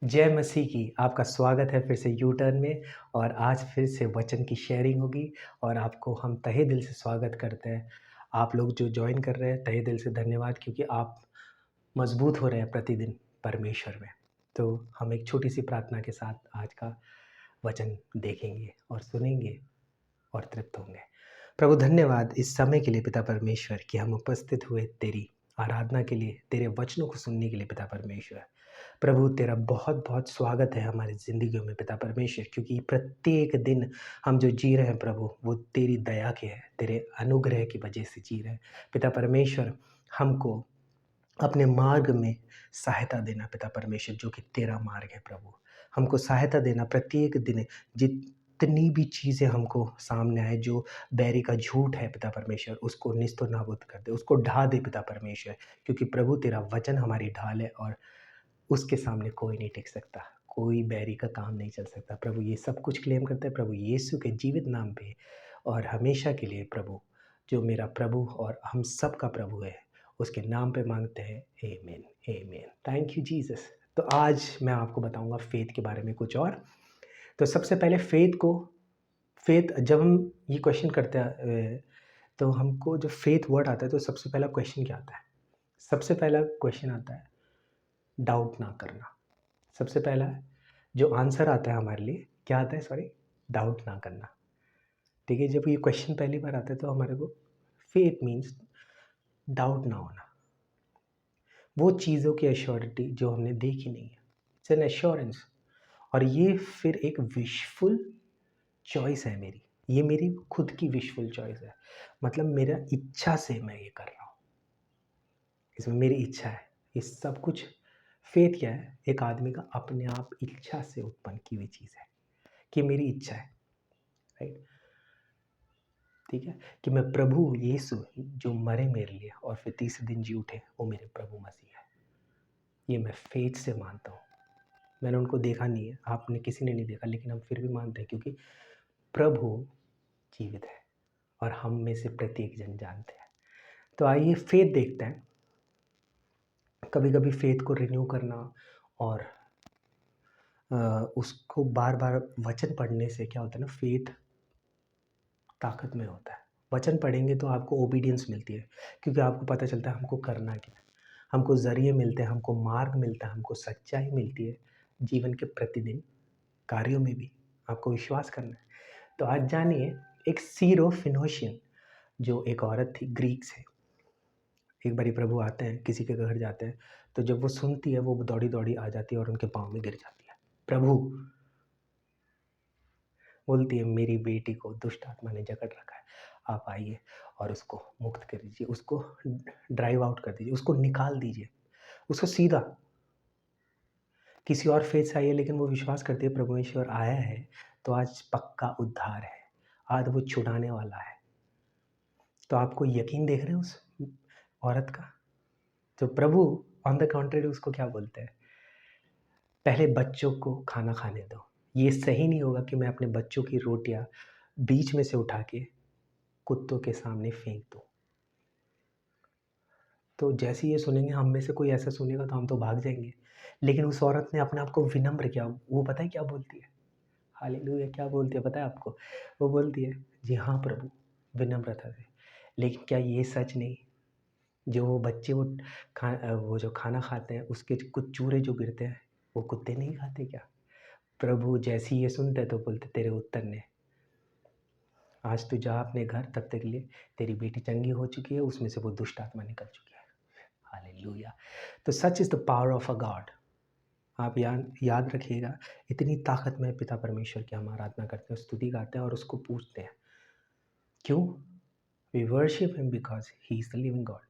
जय मसीह की आपका स्वागत है फिर से यू टर्न में। और आज फिर से वचन की शेयरिंग होगी और आपको हम तहे दिल से स्वागत करते हैं। आप लोग जो ज्वाइन कर रहे हैं तहे दिल से धन्यवाद, क्योंकि आप मजबूत हो रहे हैं प्रतिदिन परमेश्वर में। तो हम एक छोटी सी प्रार्थना के साथ आज का वचन देखेंगे और सुनेंगे और तृप्त होंगे। प्रभु धन्यवाद इस समय के लिए पिता परमेश्वर कि हम उपस्थित हुए तेरी आराधना के लिए, तेरे वचनों को सुनने के लिए पिता परमेश्वर। प्रभु तेरा बहुत बहुत स्वागत है हमारी ज़िंदगियों में पिता परमेश्वर, क्योंकि प्रत्येक दिन हम जो जी रहे हैं प्रभु वो तेरी दया के है, तेरे अनुग्रह की वजह से जी रहे हैं पिता परमेश्वर। हमको अपने मार्ग में सहायता देना पिता परमेश्वर, जो कि तेरा मार्ग है प्रभु। हमको सहायता देना प्रत्येक दिन, जितनी भी चीज़ें हमको सामने आए, जो बैरी का झूठ है पिता परमेश्वर, उसको निस्तो नाबूद कर दे, उसको ढा दे पिता परमेश्वर, क्योंकि प्रभु तेरा वचन हमारी ढाल है और उसके सामने कोई नहीं टिक सकता, कोई बैरी का काम नहीं चल सकता। प्रभु ये सब कुछ क्लेम करते हैं प्रभु यीशु के जीवित नाम पे और हमेशा के लिए प्रभु, जो मेरा प्रभु और हम सब का प्रभु है, उसके नाम पे मांगते हैं। आमीन आमीन। Thank you Jesus. तो आज मैं आपको बताऊंगा फेथ के बारे में कुछ और। तो सबसे पहले फेथ जब हम ये क्वेश्चन करते हैं तो हमको जो फेथ वर्ड आता है तो सबसे पहला क्वेश्चन क्या आता है? सबसे पहला क्वेश्चन आता है डाउट ना करना। सबसे पहला जो आंसर आता है हमारे लिए क्या आता है? सॉरी, डाउट ना करना। ठीक है, जब ये क्वेश्चन पहली बार आता है तो हमारे को फेथ मीन्स डाउट ना होना, वो चीज़ों की एश्योरिटी जो हमने देखी नहीं है। It's an assurance. और ये फिर एक विशफुल चॉइस है मेरी, ये मेरी खुद की विशफुल चॉइस है। मतलब मेरा इच्छा से मैं ये कर रहा हूँ, इसमें मेरी इच्छा है। ये सब कुछ फेथ क्या है? एक आदमी का अपने आप इच्छा से उत्पन्न की हुई चीज़ है कि मेरी इच्छा है, राइट? ठीक है, कि मैं प्रभु यीशु जो मरे मेरे लिए और फिर तीसरे दिन जी उठे, वो मेरे प्रभु मसीह है। ये मैं फेथ से मानता हूँ। मैंने उनको देखा नहीं है, आपने किसी ने नहीं देखा, लेकिन हम फिर भी मानते हैं क्योंकि प्रभु जीवित है और हम में से प्रत्येक जन जानते हैं। तो आइए फेथ देखते हैं। कभी कभी फेथ को रिन्यू करना और उसको बार बार वचन पढ़ने से क्या होता है ना, फेथ ताकत में होता है। वचन पढ़ेंगे तो आपको ओबीडियंस मिलती है, क्योंकि आपको पता चलता है हमको करना क्या है, हमको ज़रिए मिलते हैं, हमको मार्ग मिलता है, हमको सच्चाई मिलती है जीवन के प्रतिदिन कार्यों में भी आपको विश्वास करना है। तो आज जानिए, एक सीरोफिनोशियन जो एक औरत थी ग्रीक से, एक बारी प्रभु आते हैं, किसी के घर जाते हैं, तो जब वो सुनती है वो दौड़ी दौड़ी आ जाती है और उनके पाँव में गिर जाती है। प्रभु बोलती है मेरी बेटी को दुष्ट आत्मा ने जकड़ रखा है, आप आइए और उसको मुक्त कर दीजिए, उसको ड्राइव आउट कर दीजिए, उसको निकाल दीजिए, उसको सीधा। किसी और फेथ से आई है लेकिन वो विश्वास करती है प्रभु ईश्वर आया है तो आज पक्का उद्धार है, आज वो छुड़ाने वाला है। तो आपको यकीन देख रहे हैं उस औरत का? तो प्रभु ऑन द कॉन्ट्रेरी उसको क्या बोलते हैं? पहले बच्चों को खाना खाने दो। ये सही नहीं होगा कि मैं अपने बच्चों की रोटियां बीच में से उठा के कुत्तों के सामने फेंक दूँ। तो जैसे ही ये सुनेंगे, हम में से कोई ऐसा सुनेगा तो हम तो भाग जाएंगे, लेकिन उस औरत ने अपने आप को विनम्र किया। वो पता है क्या बोलती है? हालेलुया, क्या बोलती है पता है आपको? वो बोलती है जी हाँ प्रभु, विनम्रता से। लेकिन क्या ये सच नहीं, जो वो बच्चे वो जो खाना खाते हैं उसके कुछ चूरे जो गिरते हैं वो कुत्ते नहीं खाते क्या? प्रभु जैसे ही ये सुनते तो बोलते तेरे उत्तर ने, आज तू जा अपने घर, तब तक के लिए तेरी बेटी चंगी हो चुकी है, उसमें से वो दुष्ट आत्मा निकल चुकी है। हालेलुया। तो such is the power of a God. आप याद रखिएगा, इतनी ताकत में पिता परमेश्वर की हम आराधना करते हैं, स्तुति गाते हैं और उसको पूछते हैं। क्यों? We worship him because he is the living God.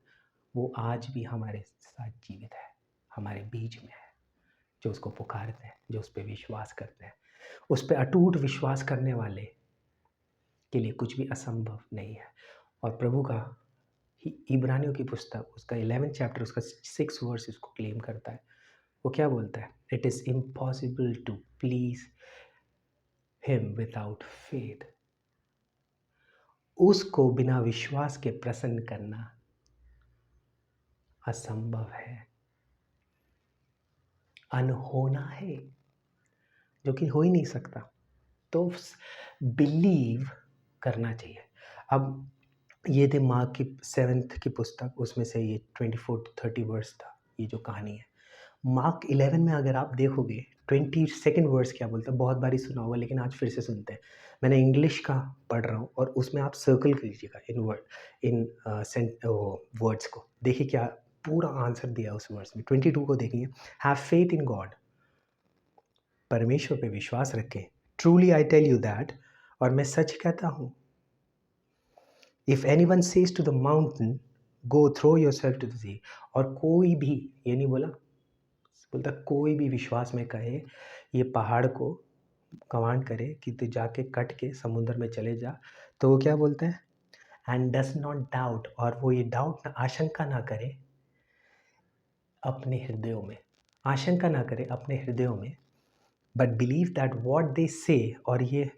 वो आज भी हमारे साथ जीवित है, हमारे बीच में है। जो उसको पुकारते हैं, जो उस पर विश्वास करते हैं, उस पर अटूट विश्वास करने वाले के लिए कुछ भी असंभव नहीं है। और प्रभु का इब्रानियों की पुस्तक उसका 11 चैप्टर उसका 6 वर्स इसको क्लेम करता है। वो क्या बोलता है? It is impossible to please him without faith. उसको बिना विश्वास के प्रसन्न करना असंभव है। अनहोना है, जो कि हो ही नहीं सकता। तो बिलीव करना चाहिए। अब ये थे मार्क की 7th की पुस्तक, उसमें से ये 24 to 30 वर्स था, ये जो कहानी है। मार्क 11 में अगर आप देखोगे 22nd वर्स क्या बोलता है, बहुत बारी सुना होगा लेकिन आज फिर से सुनते हैं। मैंने इंग्लिश का पढ़ रहा हूँ और उसमें आप सर्कल कीजिएगा इन वर्ड, इन वर्ड्स को देखिए क्या पूरा आंसर दिया उस वर्स में। 22 को देखिए, हैव फेथ इन गॉड, परमेश्वर पे विश्वास रखें। Truly I tell you that, और मैं सच कहता हूँ, if anyone says to the mountain go throw yourself to the sea, और कोई भी, ये नहीं बोलता कोई भी विश्वास में कहे, ये पहाड़ को कमांड करे कि तू जाके कट के समुद्र में चले जा, तो वो क्या बोलता है, एंड डज नॉट डाउट, और वो ये डाउट ना, आशंका ना करे अपने हृदयों में, आशंका ना करे अपने हृदयों में, but believe that what they से, और ये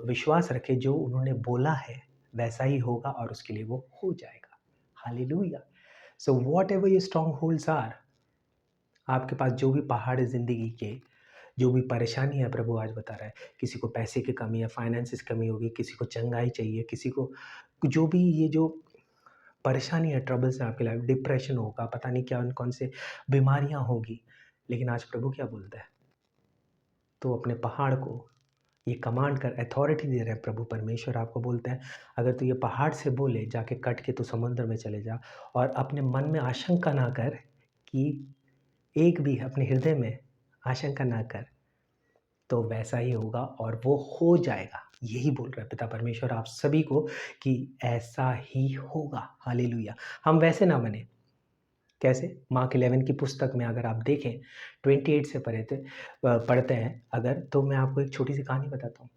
विश्वास रखे जो उन्होंने बोला है वैसा ही होगा और उसके लिए वो हो जाएगा। Hallelujah. So whatever your strongholds are, आपके पास जो भी पहाड़ है ज़िंदगी के, जो भी परेशानी है, प्रभु आज बता रहा है, किसी को पैसे की कमी है, फाइनेंसिस कमी होगी, किसी को चंगाई चाहिए, किसी को जो भी ये जो परेशानी है, ट्रबल्स है आपकी लाइफ, डिप्रेशन होगा, पता नहीं क्या कौन से बीमारियां होगी, लेकिन आज प्रभु क्या बोलता है, तो अपने पहाड़ को ये कमांड कर, अथॉरिटी दे रहे हैं प्रभु परमेश्वर आपको, बोलते हैं अगर तू ये पहाड़ से बोले जाके कट के तू समुद्र में चले जा, और अपने मन में आशंका ना कर, कि एक भी अपने हृदय में आशंका ना कर, तो वैसा ही होगा और वो हो जाएगा। यही बोल रहा है पिता परमेश्वर आप सभी को कि ऐसा ही होगा। हालेलुया। हम वैसे ना बने, कैसे, मार्क 11 की पुस्तक में अगर आप देखें 28 से पढ़ते हैं अगर, तो मैं आपको एक छोटी सी कहानी बताता हूँ।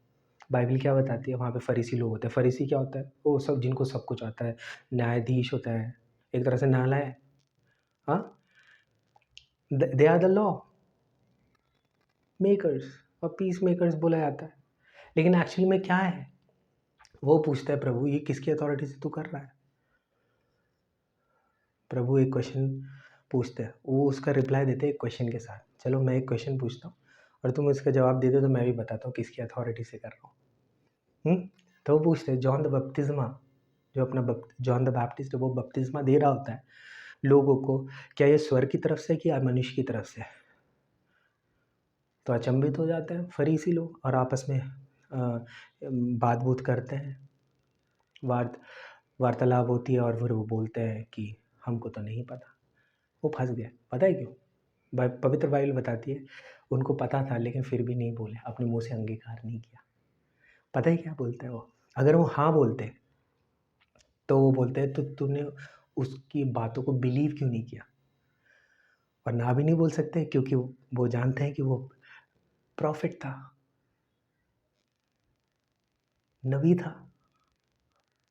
बाइबल क्या बताती है, वहाँ पे फरीसी लोग होते हैं। फरीसी क्या होता है, वो सब जिनको सब कुछ आता है, न्यायाधीश होता है, एक तरह से न्यायालय, हाँ, they are the lawmakers, और पीस मेकर्स बोला जाता है। लेकिन एक्चुअली में क्या है, वो पूछता है प्रभु ये किसकी अथॉरिटी से तू कर रहा है। प्रभु एक क्वेश्चन पूछते हैं, वो उसका रिप्लाई देते हैं एक क्वेश्चन के साथ। चलो मैं एक क्वेश्चन पूछता हूँ और तुम इसका जवाब दे दो, तो मैं भी बताता हूँ किसकी अथॉरिटी से कर रहा हूँ। तो वो पूछते हैं, जॉन द बपतिस्मा, जो अपना जॉन द बैप्टिस्ट वो बपतिस्मा दे रहा होता है लोगों को, क्या ये स्वर्ग की तरफ से कि या मनुष्य की तरफ से। तो अचंभित हो जाते हैं फरीसी लोग और आपस में बात बूत करते हैं, वार्तालाप होती है, और फिर वो बोलते हैं कि हमको तो नहीं पता। वो फंस गए, पता है क्यों, पवित्र बाइबल बताती है उनको पता था लेकिन फिर भी नहीं बोले, अपने मुंह से अंगीकार नहीं किया। पता है क्या बोलते हैं वो, अगर वो हाँ बोलते तो वो बोलते हैं तो तूने उसकी बातों को बिलीव क्यों नहीं किया, और ना भी नहीं बोल सकते क्योंकि वो जानते हैं कि वो प्रॉफिट था, नबी था,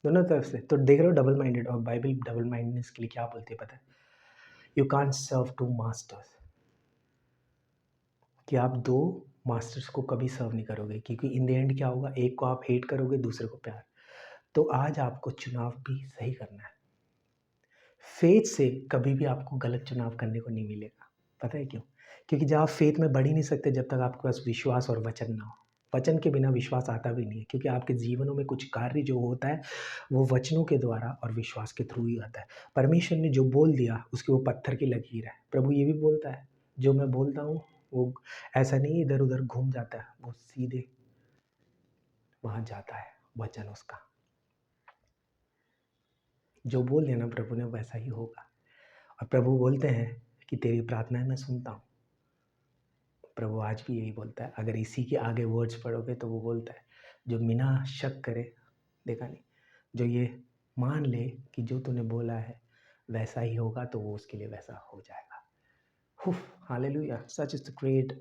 दोनों तरफ से। तो देख रहे हो डबल माइंडेड, और बाइबल डबल माइंडनेस के लिए क्या बोलती है पता है, you can't serve two masters, कि आप दो मास्टर्स को कभी सर्व नहीं करोगे, क्योंकि इन द एंड क्या होगा, एक को आप हेट करोगे, दूसरे को प्यार। तो आज आपको चुनाव भी सही करना है। फेथ से कभी भी आपको गलत चुनाव करने को नहीं मिलेगा। पता है क्यों, क्योंकि जब आप फेथ में बढ़ ही नहीं सकते जब तक आपके पास विश्वास और वचन ना हो। वचन के बिना विश्वास आता भी नहीं है, क्योंकि आपके जीवनों में कुछ कार्य जो होता है वो वचनों के द्वारा और विश्वास के थ्रू ही आता है। परमेश्वर ने जो बोल दिया उसकी वो पत्थर की लकीर है। प्रभु ये भी बोलता है, जो मैं बोलता हूँ वो ऐसा नहीं इधर उधर घूम जाता है, वो सीधे वहाँ जाता है, वचन उसका जो बोल देना प्रभु ने वैसा ही होगा। और प्रभु बोलते हैं कि तेरी प्रार्थनाएं मैं सुनता हूँ। प्रभु आज भी यही बोलता है, अगर इसी के आगे वर्ड्स पढ़ोगे तो वो बोलता है, जो बिना शक करे, देखा नहीं, जो ये मान ले कि जो तूने बोला है वैसा ही होगा, तो वो उसके लिए वैसा हो जाएगा। Hallelujah, such is the great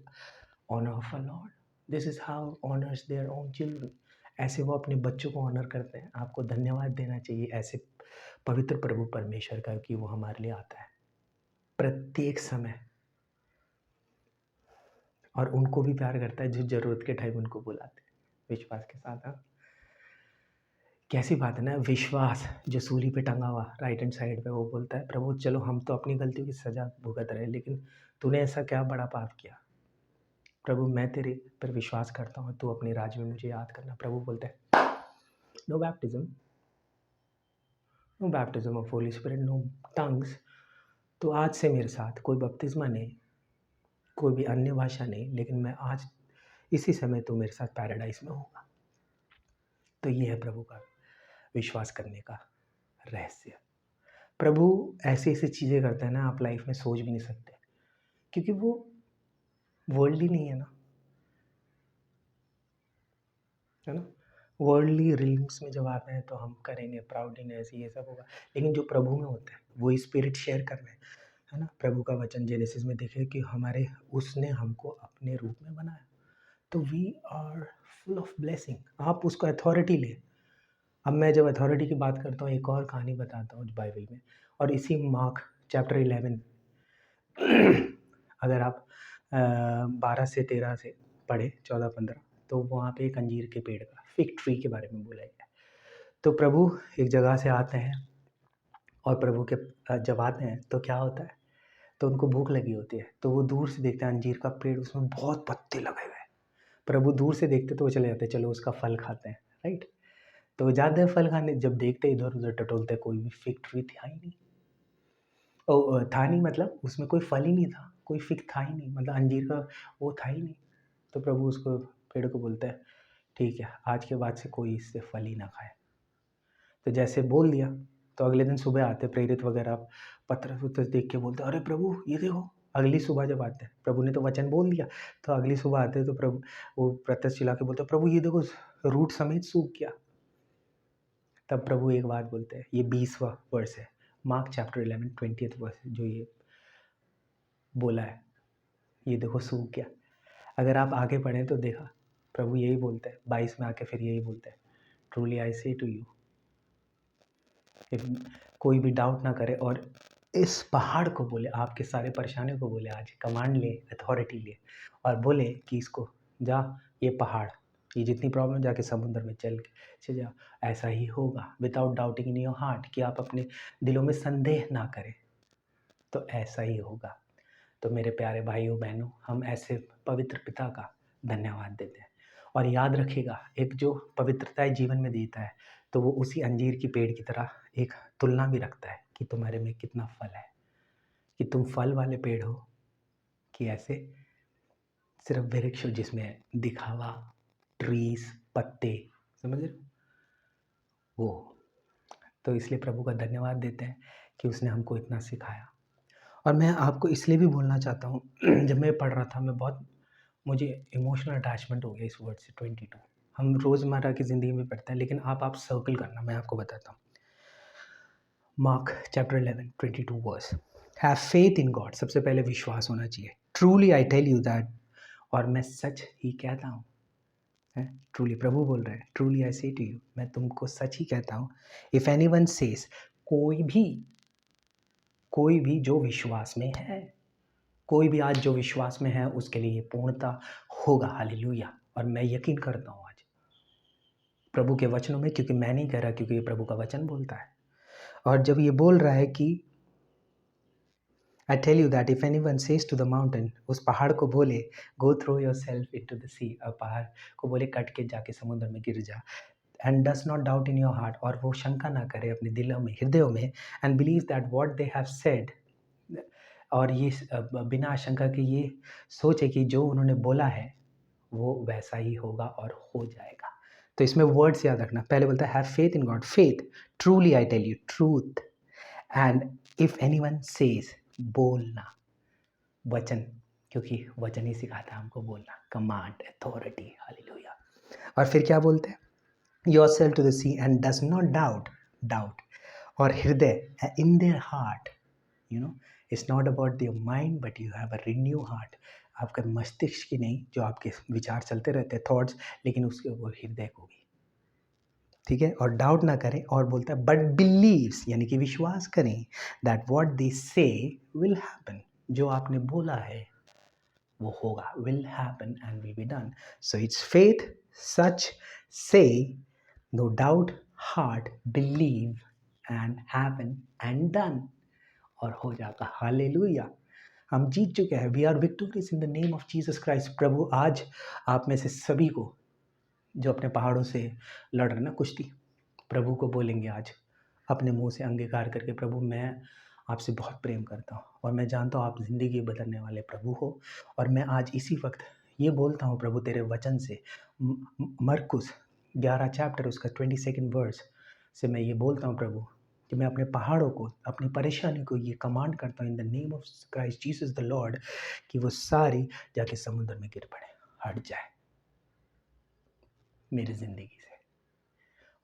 honour of a Lord, this is how honours their own children. ऐसे वो अपने बच्चों को ऑनर करते हैं। आपको धन्यवाद देना चाहिए ऐसे पवित्र प्रभु परमेश्वर का, कि वो हमारे लिए आता है प्रत्येक समय, और उनको भी प्यार करता है जो ज़रूरत के टाइम उनको बुलाते हैं विश्वास के साथ। हाँ, कैसी बात है ना, विश्वास जो सूली पे टंगा हुआ राइट हैंड साइड पे, वो बोलता है प्रभु चलो हम तो अपनी गलतियों की सज़ा भुगत रहे, लेकिन तूने ऐसा क्या बड़ा पाप किया। प्रभु मैं तेरे पर विश्वास करता हूँ, तू अपने राज्य में मुझे याद करना। प्रभु बोलते हैं no baptism, no baptism of Holy Spirit, no tongues. तो आज से मेरे साथ कोई बपतिस्मा नहीं, कोई भी अन्य भाषा नहीं, लेकिन मैं आज इसी समय तो मेरे साथ पैराडाइज में होगा। तो ये है प्रभु का विश्वास करने का रहस्य। प्रभु ऐसी ऐसी चीज़ें करता है ना, आप लाइफ में सोच भी नहीं सकते, क्योंकि वो वर्ल्डली नहीं है ना, है ना। वर्ल्डली रिल्म्स में जब आते हैं तो हम करेंगे प्राउडनेस, ये सब होगा, लेकिन जो प्रभु में होते हैं वही स्पिरिट शेयर कर रहे हैं, है ना। प्रभु का वचन जेनेसिस में देखे कि हमारे उसने हमको अपने रूप में बनाया, तो we are full of blessing. आप उसको अथॉरिटी ले। अब मैं जब अथॉरिटी की बात करता हूँ, एक और कहानी बताता हूँ बाइबल में, और इसी मार्क चैप्टर 11 अगर आप 12 से 13 से पढ़े, 14-15, तो वहाँ पे एक अंजीर के पेड़ का, फिग ट्री के बारे में बोला गया है। तो प्रभु एक जगह से आते हैं, और प्रभु के जब आते हैं तो क्या होता है, तो उनको भूख लगी होती है, तो वो दूर से देखते हैं अंजीर का पेड़, उसमें बहुत पत्ते लगे हुए हैं। प्रभु दूर से देखते तो वो चले जाते, चलो उसका फल खाते हैं, राइट। तो वो जाते हैं फल खाने, जब देखते इधर उधर टटोलते, कोई भी फिग ट्री था ही नहीं। ओ था नहीं, मतलब उसमें कोई फल ही नहीं था, कोई फिग था ही नहीं, मतलब अंजीर का वो था ही नहीं। तो प्रभु उसको पेड़ को बोलता है ठीक है, आज के बाद से कोई इससे फल ही ना खाए। तो जैसे बोल दिया, तो अगले दिन सुबह आते प्रेरित वगैरह, पतरस वतरस देख के बोलते अरे प्रभु ये देखो। अगली सुबह जब आते हैं, प्रभु ने तो वचन बोल दिया, तो अगली सुबह आते हैं तो प्रभु वो पतरस चिल्ला के बोलते प्रभु ये देखो रूट समेत सूख गया। तब प्रभु एक बात बोलते हैं, ये 20वां वर्ष है, मार्क चैप्टर 11 20th वर्ष, जो ये बोला है, ये देखो सूख गया। अगर आप आगे पढ़ें तो देखा प्रभु यही बोलते हैं 22 में आके, फिर यही बोलते हैं ट्रूली आई से टू यू, कोई भी डाउट ना करे, और इस पहाड़ को बोले, आपके सारे परेशानियों को बोले, आज कमांड ले, अथॉरिटी ले, और बोले कि इसको जा, ये पहाड़, ये जितनी प्रॉब्लम, जाके समुद्र में चल जा। ऐसा ही होगा, without doubting in your heart, कि आप अपने दिलों में संदेह ना करें, तो ऐसा ही होगा। तो मेरे प्यारे भाइयों बहनों, हम ऐसे पवित्र पिता का धन्यवाद देते हैं। और याद रखिएगा, एक जो पवित्रता जीवन में देता है, तो वो उसी अंजीर की पेड़ की तरह एक तुलना भी रखता है कि तुम्हारे में कितना फल है, कि तुम फल वाले पेड़ हो, कि ऐसे सिर्फ वृक्ष हो जिसमें दिखावा, ट्रीज, पत्ते, समझ रहे हो वो। तो इसलिए प्रभु का धन्यवाद देते हैं कि उसने हमको इतना सिखाया। और मैं आपको इसलिए भी बोलना चाहता हूँ, जब मैं पढ़ रहा था, मुझे इमोशनल अटैचमेंट हो गया इस वर्ड से 22। हम रोज़मर्रा की ज़िंदगी में पढ़ते हैं, लेकिन आप सर्कल करना, मैं आपको बताता हूँ। Mark chapter 11 22 verse, have faith in God, सबसे पहले विश्वास होना चाहिए। Truly I tell you that, और मैं सच ही कहता हूँ, है ट्रूली, प्रभु बोल रहे हैं, ट्रूली आई से टू यू, मैं तुमको सच ही कहता हूँ, इफ एनीवन सेज, कोई भी जो विश्वास में है, कोई भी आज जो विश्वास में है उसके लिए पूर्णता होगा, हालेलुया। और मैं यकीन करता हूँ आज प्रभु के वचनों में, क्योंकि मैं नहीं कह रहा, क्योंकि ये प्रभु का वचन बोलता है। और जब ये बोल रहा है कि I tell you that if anyone says to the mountain, उस पहाड़ को बोले go throw yourself into the sea, और पहाड़ को बोले कट के जाके समुद्र में गिर जा, and does not doubt in your heart, और वो शंका ना करे अपने दिलों में, हृदयों में, and believe that what they have said, और ये बिना आशंका के ये सोचे कि जो उन्होंने बोला है वो वैसा ही होगा और हो जाएगा। तो इसमें वर्ड्स याद रखना, पहले बोलता है have faith in God, faith, truly I tell you, truth, and if anyone says, बोलना, वचन, क्योंकि वचन ही सिखाता है हमको बोलना, कमांड, अथॉरिटी, हालेलुया। और फिर क्या बोलते हैं, yourself to the sea and does not doubt, और हृदय, in their heart, you know, it's not about your mind but you have a renew heart, आपका मस्तिष्क की नहीं, जो आपके विचार चलते रहते हैं, थॉट्स, लेकिन उसके वो हृदय को भी, ठीक है। और डाउट ना करें, और बोलता है बट बिलीव्स, यानी कि विश्वास करें, दैट व्हाट दे से विल हैपन, जो आपने बोला है वो होगा, will happen and will be done. So it's faith, such, say, no doubt, heart believe and heaven and done, और हो जाता। हालेलुया, हम जीत चुके हैं। We are victorious in the name of Jesus Christ. प्रभु आज आप में से सभी को जो अपने पहाड़ों से लड़ रहे ना कुश्ती, प्रभु को बोलेंगे आज अपने मुंह से अंगीकार करके, प्रभु मैं आपसे बहुत प्रेम करता हूँ और मैं जानता हूँ आप ज़िंदगी बदलने वाले प्रभु हो। और मैं आज इसी वक्त ये बोलता हूँ प्रभु तेरे वचन से, मरकुस 11 चैप्टर उसका 22 वर्स से मैं ये बोलता हूँ प्रभु कि मैं अपने पहाड़ों को, अपनी परेशानी को ये कमांड करता हूँ इन the name of Christ Jesus the Lord, कि वो सारी जाके समुद्र में गिर पड़े, हट जाए मेरी ज़िंदगी से।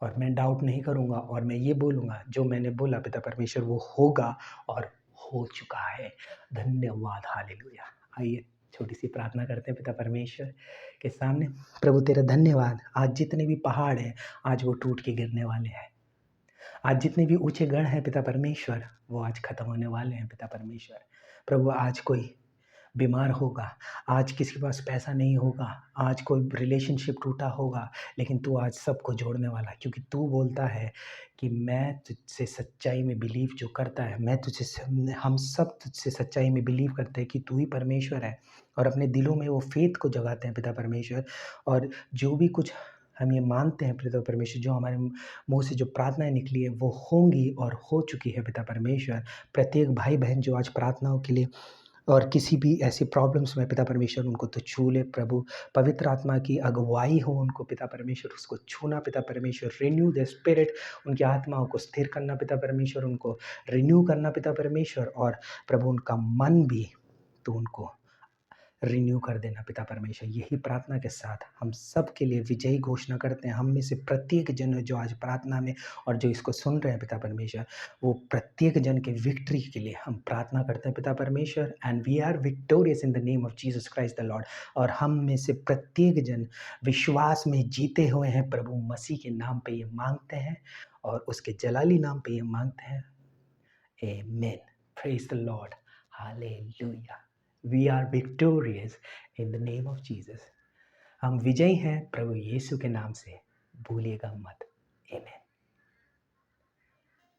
और मैं डाउट नहीं करूँगा और मैं ये बोलूँगा जो मैंने बोला पिता परमेश्वर वो होगा और हो चुका है। धन्यवाद, हालेलुया। आइए छोटी सी प्रार्थना करते हैं पिता परमेश्वर के सामने। प्रभु तेरा धन्यवाद, आज जितने भी पहाड़ हैं आज वो टूट के गिरने वाले हैं। आज जितने भी ऊंचे गढ़ हैं पिता परमेश्वर वो आज खत्म होने वाले हैं पिता परमेश्वर। प्रभु आज कोई बीमार होगा, आज किसी के पास पैसा नहीं होगा, आज कोई रिलेशनशिप टूटा होगा, लेकिन तू आज सबको जोड़ने वाला है, क्योंकि तू बोलता है कि मैं तुझसे सच्चाई में बिलीव जो करता है, मैं तुझसे, हम सब तुझसे सच्चाई में बिलीव करते हैं कि तू ही परमेश्वर है, और अपने दिलों में वो फेथ को जगाते हैं पिता परमेश्वर। और जो भी कुछ हम ये मानते हैं पिता परमेश्वर, जो हमारे मुंह से जो प्रार्थनाएं निकली है वो होंगी और हो चुकी है पिता परमेश्वर। प्रत्येक भाई बहन जो आज प्रार्थनाओं के लिए और किसी भी ऐसी प्रॉब्लम्स में पिता परमेश्वर उनको तो छू ले प्रभु। पवित्र आत्मा की अगुवाई हो उनको पिता परमेश्वर, उसको छूना पिता परमेश्वर। रिन्यू द स्पिरिट, उनकी आत्माओं को स्थिर करना पिता परमेश्वर, उनको रिन्यू करना पिता परमेश्वर। और प्रभु उनका मन भी तो उनको रिन्यू कर देना पिता परमेश्वर। यही प्रार्थना के साथ हम सब के लिए विजयी घोषणा करते हैं। हम में से प्रत्येक जन जो आज प्रार्थना में और जो इसको सुन रहे हैं पिता परमेश्वर, वो प्रत्येक जन के विक्ट्री के लिए हम प्रार्थना करते हैं पिता परमेश्वर। And we are victorious in the name of Jesus Christ the Lord. और हम में से प्रत्येक जन विश्वास में जीते हुए हैं प्रभु मसीह के नाम पे ये मांगते हैं और उसके जलाली नाम पे ये मांगते हैं। Amen. Praise the Lord. Hallelujah. We are victorious in the name of Jesus. हम विजयी हैं प्रभु यीशु के नाम से, भूलिएगा मत। Amen.